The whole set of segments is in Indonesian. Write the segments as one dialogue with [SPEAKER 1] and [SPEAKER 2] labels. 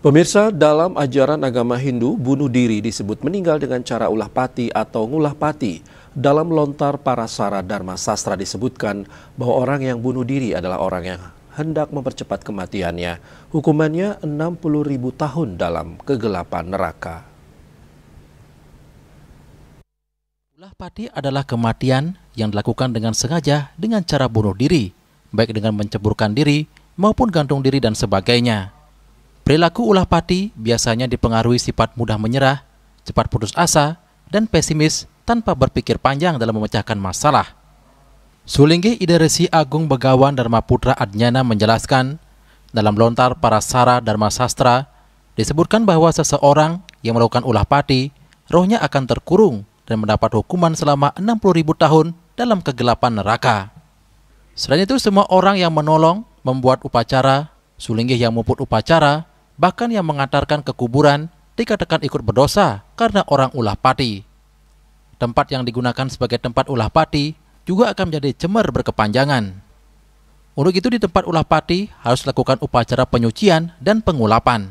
[SPEAKER 1] Pemirsa, dalam ajaran agama Hindu, bunuh diri disebut meninggal dengan cara ulah pati atau ngulah pati. Dalam lontar Parasara Dharma Sastra disebutkan bahwa orang yang bunuh diri adalah orang yang hendak mempercepat kematiannya. Hukumannya 60.000 tahun dalam kegelapan neraka.
[SPEAKER 2] Ulah pati adalah kematian yang dilakukan dengan sengaja dengan cara bunuh diri, baik dengan menceburkan diri maupun gantung diri dan sebagainya. Perilaku ulah pati biasanya dipengaruhi sifat mudah menyerah, cepat putus asa, dan pesimis tanpa berpikir panjang dalam memecahkan masalah. Sulinggi Ida Resi Agung Begawan Dharma Putra Adnyana menjelaskan, dalam lontar Parasara Dharma Sastra disebutkan bahwa seseorang yang melakukan ulah pati, rohnya akan terkurung dan mendapat hukuman selama 60.000 tahun dalam kegelapan neraka. Selain itu, semua orang yang menolong, membuat upacara, sulinggi yang memuput upacara, bahkan yang mengantarkan ke kuburan dikatakan ikut berdosa karena orang ulah pati. Tempat yang digunakan sebagai tempat ulah pati juga akan menjadi cemar berkepanjangan. Untuk itu di tempat ulah pati harus dilakukan upacara penyucian dan pengulapan.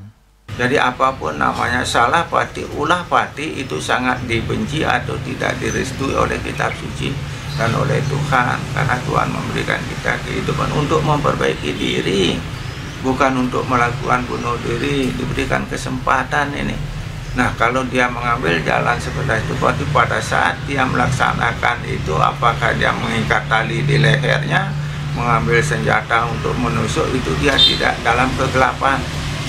[SPEAKER 3] Jadi apapun namanya salah pati, ulah pati itu sangat dibenci atau tidak direstui oleh kitab suci dan oleh Tuhan. Karena Tuhan memberikan kita kehidupan untuk memperbaiki diri, bukan untuk melakukan bunuh diri, diberikan kesempatan ini. Nah, kalau dia mengambil jalan seperti itu, berarti pada saat dia melaksanakan itu, apakah dia mengikat tali di lehernya, mengambil senjata untuk menusuk, itu dia tidak dalam kegelapan.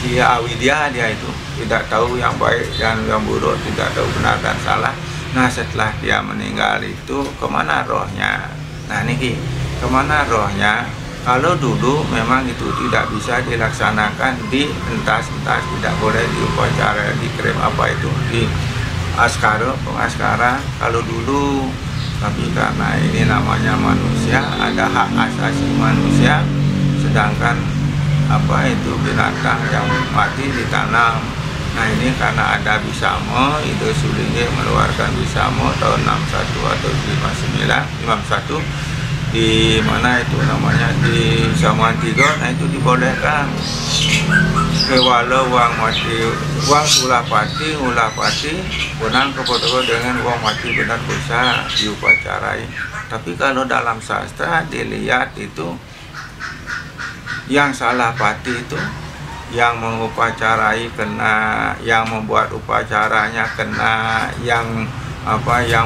[SPEAKER 3] Dia awidya, dia itu tidak tahu yang baik dan yang buruk, tidak tahu benar dan salah. Nah, setelah dia meninggal itu, kemana rohnya? Nah, ini kemana rohnya? Kalau dulu memang itu tidak bisa dilaksanakan di entas-entas, tidak boleh diupacara, dikirim apa itu, di askara, pengaskara kalau dulu. Tapi karena ini namanya manusia, ada hak asasi manusia, sedangkan apa itu binatang yang mati ditanam. Nah ini karena ada Bisamo, itu Sulinggi mengeluarkan Bisamo tahun 61 atau 51 di mana itu namanya di Samuan Tiga. Nah itu dibolehkan kewalau uang mati, uang ulah pati benang kepodo dengan uang mati benar bisa diupacarai. Tapi kalau dalam sastra dilihat itu yang salah pati itu yang mengupacarai kena, yang membuat upacaranya kena, yang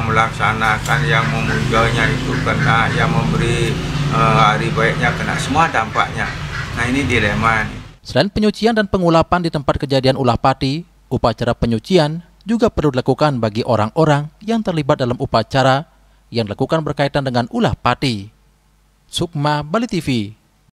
[SPEAKER 3] melaksanakan, yang memujanya itu kena, yang memberi hari baiknya kena, semua dampaknya. Nah ini dilema.
[SPEAKER 2] Selain penyucian dan pengulapan di tempat kejadian ulah pati, upacara penyucian juga perlu dilakukan bagi orang-orang yang terlibat dalam upacara yang dilakukan berkaitan dengan ulah pati. Sukma, Bali TV.